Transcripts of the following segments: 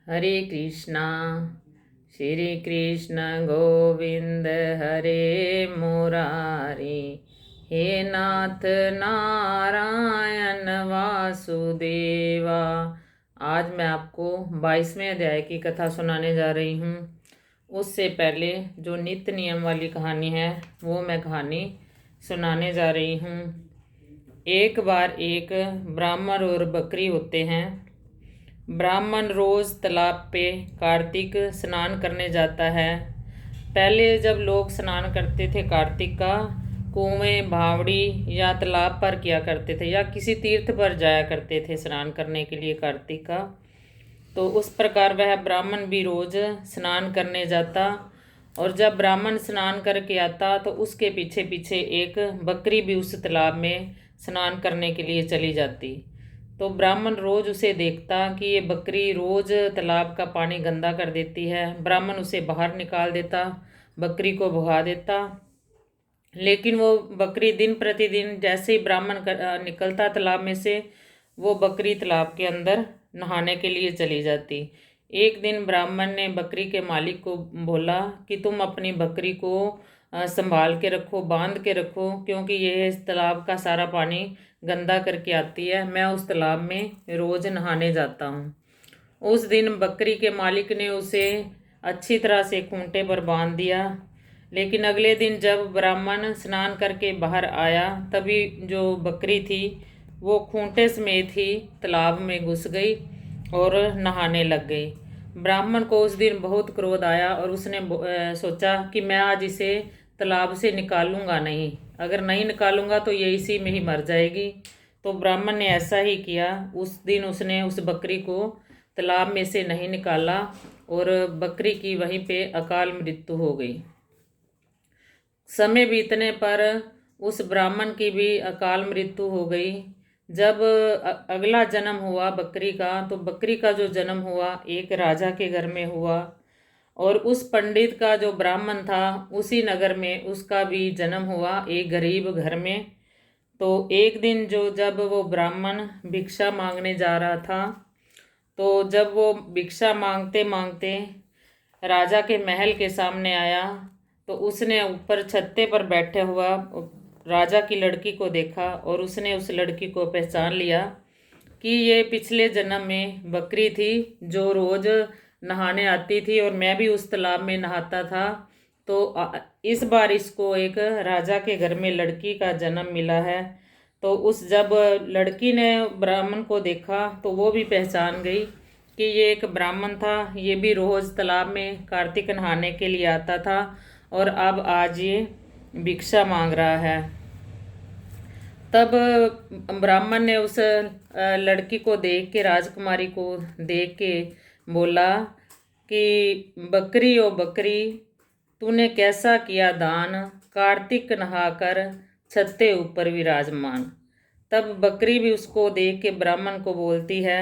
हरे कृष्णा श्री कृष्ण गोविंद हरे मुरारी। हे नाथ नारायण वासुदेवा। आज मैं आपको 22वें अध्याय की कथा सुनाने जा रही हूँ। उससे पहले जो नित्य नियम वाली कहानी है वो मैं कहानी सुनाने जा रही हूँ। एक बार एक ब्राह्मण और बकरी होते हैं। ब्राह्मण रोज तालाब पे कार्तिक स्नान करने जाता है। पहले जब लोग स्नान करते थे कार्तिक का, कुएं, भावड़ी या तालाब पर किया करते थे या किसी तीर्थ पर जाया करते थे स्नान करने के लिए कार्तिक का। तो उस प्रकार वह ब्राह्मण भी रोज स्नान करने जाता। और जब ब्राह्मण स्नान करके आता तो उसके पीछे पीछे एक बकरी भी उस तालाब में स्नान करने के लिए चली जाती। तो ब्राह्मण रोज उसे देखता कि ये बकरी रोज तालाब का पानी गंदा कर देती है। ब्राह्मण उसे बाहर निकाल देता, बकरी को भगा देता। लेकिन वो बकरी दिन प्रतिदिन जैसे ही ब्राह्मण निकलता तालाब में से, वो बकरी तालाब के अंदर नहाने के लिए चली जाती। एक दिन ब्राह्मण ने बकरी के मालिक को बोला कि तुम अपनी बकरी को संभाल के रखो, बांध के रखो, क्योंकि ये इस तालाब का सारा पानी गंदा करके आती है। मैं उस तालाब में रोज़ नहाने जाता हूँ। उस दिन बकरी के मालिक ने उसे अच्छी तरह से खूंटे पर बांध दिया। लेकिन अगले दिन जब ब्राह्मण स्नान करके बाहर आया, तभी जो बकरी थी वो खूंटे समेत ही तालाब में घुस गई और नहाने लग गई। ब्राह्मण को उस दिन बहुत क्रोध आया और उसने सोचा कि मैं आज इसे तालाब से निकालूंगा नहीं, अगर नहीं निकालूंगा तो ये इसी में ही मर जाएगी। तो ब्राह्मण ने ऐसा ही किया। उस दिन उसने उस बकरी को तालाब में से नहीं निकाला और बकरी की वहीं पे अकाल मृत्यु हो गई। समय बीतने पर उस ब्राह्मण की भी अकाल मृत्यु हो गई। जब अगला जन्म हुआ बकरी का, तो बकरी का जो जन्म हुआ एक राजा के घर में हुआ। और उस पंडित का जो ब्राह्मण था उसी नगर में उसका भी जन्म हुआ एक गरीब घर में। तो एक दिन जब वो ब्राह्मण भिक्षा मांगने जा रहा था, तो जब वो भिक्षा मांगते मांगते राजा के महल के सामने आया, तो उसने ऊपर छत्ते पर बैठे हुआ राजा की लड़की को देखा और उसने उस लड़की को पहचान लिया कि ये पिछले जन्म में बकरी थी जो रोज़ नहाने आती थी और मैं भी उस तालाब में नहाता था। तो इस बार इसको एक राजा के घर में लड़की का जन्म मिला है। तो जब लड़की ने ब्राह्मण को देखा तो वो भी पहचान गई कि ये एक ब्राह्मण था, ये भी रोज़ तालाब में कार्तिक नहाने के लिए आता था और अब आज ये भिक्षा मांग रहा है। तब ब्राह्मण ने उस लड़की को देख के, राजकुमारी को देख के बोला कि बकरी ओ बकरी, तूने कैसा किया दान, कार्तिक नहाकर छत्ते ऊपर विराजमान। तब बकरी भी उसको देख के ब्राह्मण को बोलती है,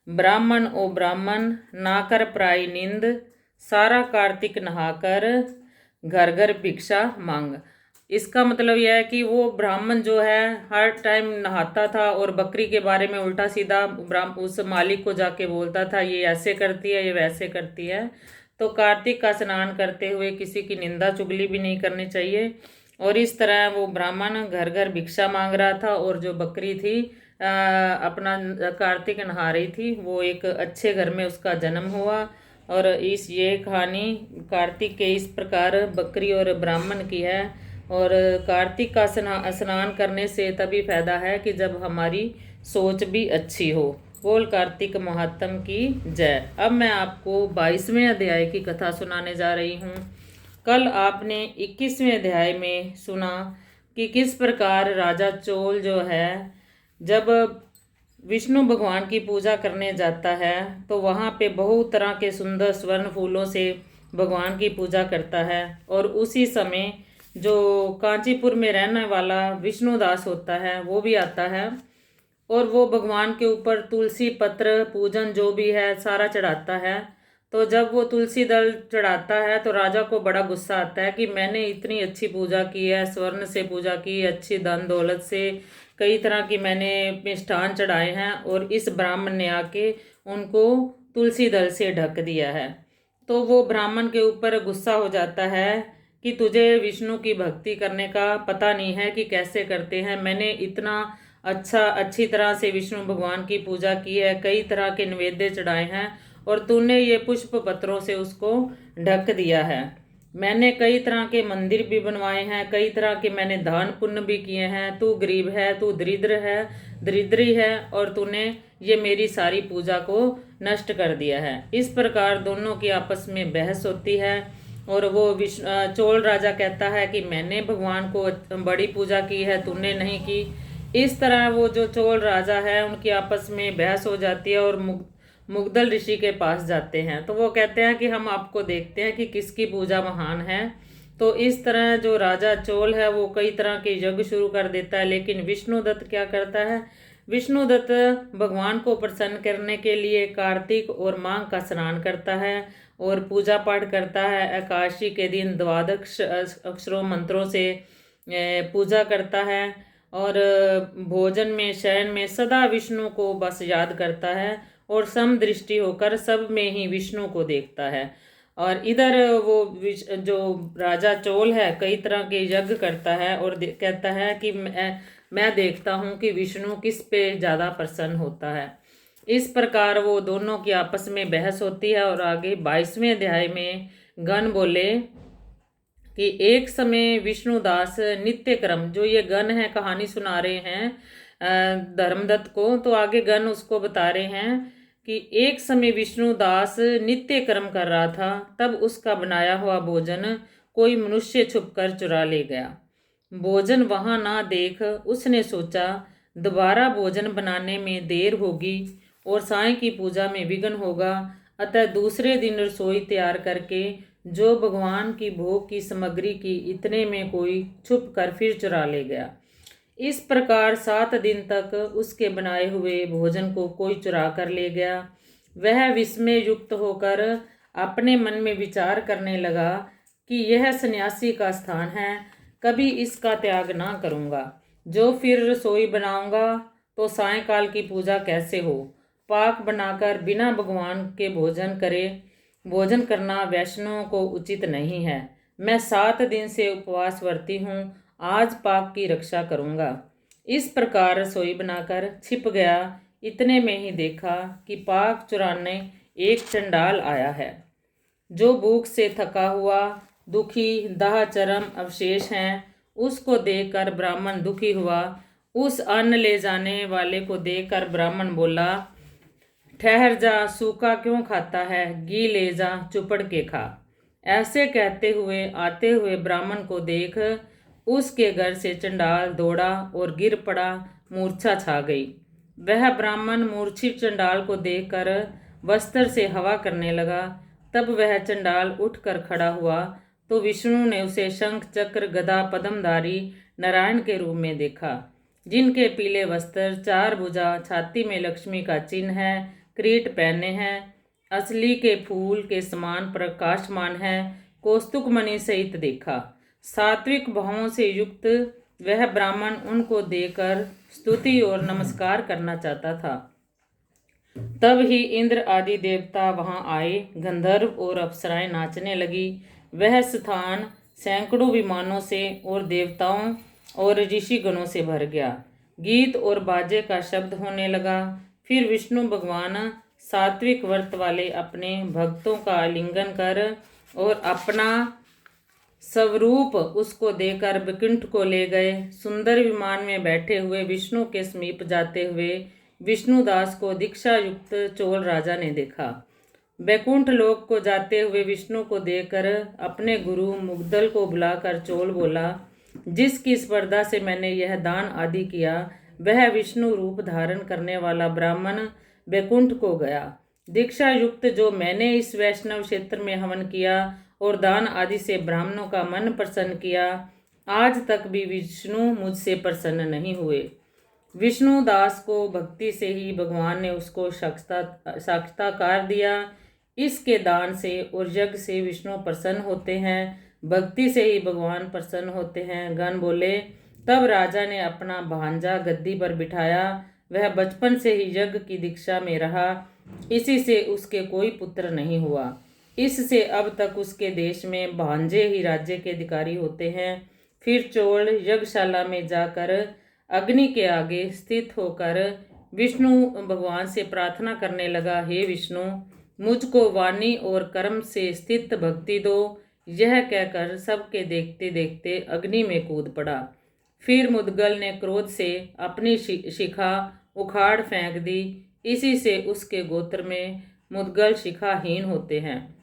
ब्राह्मण ओ ब्राह्मण, ना कर प्राई निंद, सारा कार्तिक नहाकर घर घर भिक्षा मांग। इसका मतलब यह है कि वो ब्राह्मण जो है हर टाइम नहाता था और बकरी के बारे में उल्टा सीधा उस मालिक को जाके बोलता था, ये ऐसे करती है, ये वैसे करती है। तो कार्तिक का स्नान करते हुए किसी की निंदा चुगली भी नहीं करनी चाहिए। और इस तरह वो ब्राह्मण घर घर भिक्षा मांग रहा था और जो बकरी थी अपना कार्तिक नहा रही थी, वो एक अच्छे घर में उसका जन्म हुआ। और ये कहानी कार्तिक के इस प्रकार बकरी और ब्राह्मण की है। और कार्तिक का स्नान करने से तभी फायदा है कि जब हमारी सोच भी अच्छी हो। बोल कार्तिक महात्म की जय। अब मैं आपको 22वें अध्याय की कथा सुनाने जा रही हूँ। कल आपने 21वें अध्याय में सुना कि किस प्रकार राजा चोल जो है जब विष्णु भगवान की पूजा करने जाता है तो वहाँ पे बहुत तरह के सुंदर स्वर्ण फूलों से भगवान की पूजा करता है। और उसी समय जो कांचीपुर में रहने वाला विष्णुदास होता है वो भी आता है और वो भगवान के ऊपर तुलसी पत्र पूजन जो भी है सारा चढ़ाता है। तो जब वो तुलसी दल चढ़ाता है तो राजा को बड़ा गुस्सा आता है कि मैंने इतनी अच्छी पूजा की है, स्वर्ण से पूजा की, अच्छी धन दौलत से कई तरह की मैंने मिष्ठान चढ़ाए हैं, और इस ब्राह्मण ने आके उनको तुलसी दल से ढक दिया है। तो वो ब्राह्मण के ऊपर गुस्सा हो जाता है कि तुझे विष्णु की भक्ति करने का पता नहीं है कि कैसे करते हैं। मैंने इतना अच्छी तरह से विष्णु भगवान की पूजा की है, कई तरह के नैवेद्य चढ़ाए हैं, और तूने ये पुष्प पत्रों से उसको ढक दिया है। मैंने कई तरह के मंदिर भी बनवाए हैं, कई तरह के मैंने दान पुण्य भी किए हैं। तू गरीब है, तू दरिद्री है, और तूने ये मेरी सारी पूजा को नष्ट कर दिया है। इस प्रकार दोनों की आपस में बहस होती है, और वो चोल राजा कहता है कि मैंने भगवान को बड़ी पूजा की है, तूने नहीं की। इस तरह वो जो चोल राजा है उनकी आपस में बहस हो जाती है, और मुग्दल ऋषि के पास जाते हैं। तो वो कहते हैं कि हम आपको देखते हैं कि किसकी पूजा महान है। तो इस तरह जो राजा चोल है वो कई तरह के यज्ञ शुरू कर देता है, लेकिन विष्णुदत्त क्या करता है? विष्णुदत्त भगवान को प्रसन्न करने के लिए कार्तिक और माघ का स्नान करता है और पूजा पाठ करता है। एकादशी के दिन द्वादश अक्षरों मंत्रों से पूजा करता है, और भोजन में शयन में सदा विष्णु को बस याद करता है, और समदृष्टि होकर सब में ही विष्णु को देखता है। और इधर वो जो राजा चोल है कई तरह के यज्ञ करता है, और कहता है कि मैं देखता हूँ कि विष्णु किस पे ज़्यादा प्रसन्न होता है। इस प्रकार वो दोनों की आपस में बहस होती है। और आगे 22वें अध्याय में गण बोले कि एक समय विष्णुदास नित्य क्रम, जो ये गण है कहानी सुना रहे हैं धर्मदत्त को, तो आगे गण उसको बता रहे हैं कि एक समय विष्णुदास नित्य कर्म कर रहा था, तब उसका बनाया हुआ भोजन कोई मनुष्य छुपकर चुरा ले गया। भोजन वहां ना देख उसने सोचा दोबारा भोजन बनाने में देर होगी और साईं की पूजा में विघ्न होगा, अतः दूसरे दिन रसोई तैयार करके जो भगवान की भोग की सामग्री की इतने में कोई छुप कर फिर चुरा ले गया। इस प्रकार 7 दिन तक उसके बनाए हुए भोजन को कोई चुरा कर ले गया। वह विस्मय युक्त होकर अपने मन में विचार करने लगा कि यह सन्यासी का स्थान है, कभी इसका त्याग ना करूँगा। जो फिर रसोई बनाऊंगा तो सायंकाल की पूजा कैसे हो? पाक बनाकर बिना भगवान के भोजन करना वैष्णवों को उचित नहीं है। मैं 7 दिन से उपवास वर्ती हूँ, आज पाक की रक्षा करूँगा। इस प्रकार रसोई बनाकर छिप गया। इतने में ही देखा कि पाक चुराने एक चंडाल आया है, जो भूख से थका हुआ, दुखी, दाह चरम अवशेष हैं। उसको देखकर ब्राह्मण दुखी हुआ। उस अन्न ले जाने वाले को देखकर ब्राह्मण बोला, ठहर जा, सूखा क्यों खाता है? घी ले जा, चुपड़ के खा। ऐसे कहते हुए आते हुए ब्राह्मण को देख उसके घर से चंडाल दौड़ा और गिर पड़ा, मूर्छा छा गई। वह ब्राह्मण मूर्छित चंडाल को देखकर वस्त्र से हवा करने लगा। तब वह चंडाल उठकर खड़ा हुआ तो विष्णु ने उसे शंख चक्र गदा पद्मधारी नारायण के रूप में देखा, जिनके पीले वस्त्र, 4 भुजा, छाती में लक्ष्मी का चिन्ह है, किरीट पहने हैं, असली के फूल के समान प्रकाशमान है, कौस्तुक मणि सहित देखा। सात्विक भावों से युक्त वह ब्राह्मण उनको देकर स्तुति और नमस्कार करना चाहता था। तब ही इंद्र आदि देवता वहां आए, गंधर्व और अप्सराएं नाचने लगी। वह स्थान सैकड़ों विमानों से और देवताओं और ऋषि गणों से भर गया। गीत और बाजे का शब्द होने लगा। फिर विष्णु भगवान सात्विक व्रत वाले अपने भक्तों का आलिंगन कर और अपना स्वरूप उसको देकर वैकुंठ को ले गए। सुंदर विमान में बैठे हुए विष्णु के समीप जाते हुए विष्णुदास को दीक्षा युक्त चोल राजा ने देखा। वैकुंठ लोक को जाते हुए विष्णु को देखकर अपने गुरु मुग्दल को बुलाकर चोल बोला, जिसकी स्पर्धा से मैंने यह दान आदि किया, वह विष्णु रूप धारण करने वाला ब्राह्मण वैकुंठ को गया। दीक्षा युक्त जो मैंने इस वैष्णव क्षेत्र में हवन किया और दान आदि से ब्राह्मणों का मन प्रसन्न किया, आज तक भी विष्णु मुझसे प्रसन्न नहीं हुए। विष्णु दास को भक्ति से ही भगवान ने उसको साक्षात्कार दिया। इसके दान से और यज्ञ से विष्णु प्रसन्न होते हैं, भक्ति से ही भगवान प्रसन्न होते हैं। गण बोले, तब राजा ने अपना भांजा गद्दी पर बिठाया। वह बचपन से ही यज्ञ की दीक्षा में रहा इसी से उसके कोई पुत्र नहीं हुआ। इससे अब तक उसके देश में भांजे ही राज्य के अधिकारी होते हैं। फिर चोल यज्ञशाला में जाकर अग्नि के आगे स्थित होकर विष्णु भगवान से प्रार्थना करने लगा, हे विष्णु, मुझको वाणी और कर्म से स्थित भक्ति दो। यह कहकर सबके देखते देखते अग्नि में कूद पड़ा। फिर मुदगल ने क्रोध से अपनी शिखा उखाड़ फेंक दी। इसी से उसके गोत्र में मुदगल शिखाहीन होते हैं।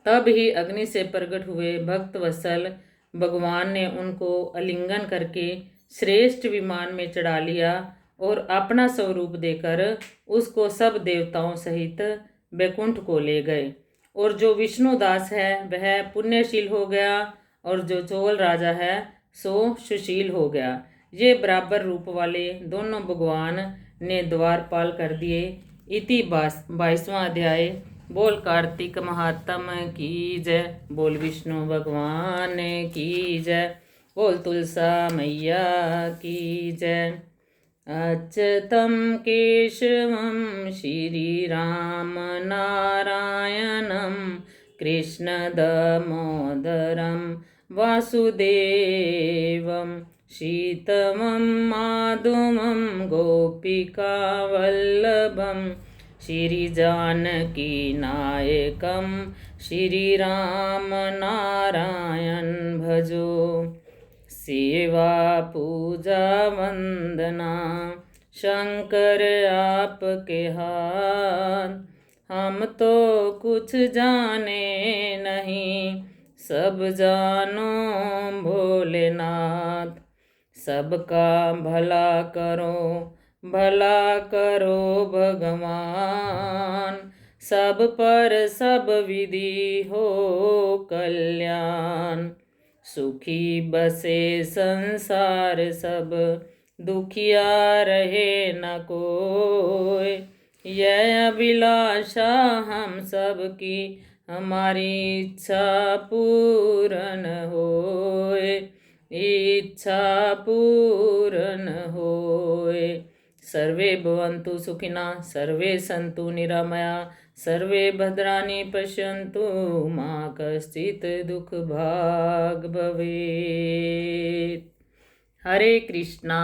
तब ही अग्नि से प्रकट हुए भक्त वत्सल भगवान ने उनको आलिंगन करके श्रेष्ठ विमान में चढ़ा लिया और अपना स्वरूप देकर उसको सब देवताओं सहित बैकुंठ को ले गए। और जो विष्णुदास है वह पुण्यशील हो गया और जो चोल राजा है सो सुशील हो गया। ये बराबर रूप वाले दोनों भगवान ने द्वारपाल कर दिए। इति 22वां अध्याय। बोल कार्तिक महात्म की जय। बोल विष्णु भगवान की जय। बोल तुलसा मैया की जय। अच्युतं केशवं श्रीराम नारायणं कृष्ण दामोदरं वासुदेवं शीतमं माधवं गोपिकावल्लभं श्रीजानकीनायकं श्रीरामनारायण भजो। सेवा पूजा वंदना शंकर आपके हाथ, हम तो कुछ जाने नहीं सब जानो भोलेनाथ। सबका भला करो भगवान, सब पर सब विधि हो कल्याण। सुखी बसे संसार सब, दुखिया रहे न कोई। यह अभिलाषा हम सब की, हमारी इच्छा पूर्ण होए, इच्छा पूर्ण होए। सर्वे भवन्तु सुखिनः, सर्वे सन्तु निरामया, सर्वे भद्राणि पश्यन्तु मा कश्चित् दुःखभाग् भवेत्। हरे कृष्णा।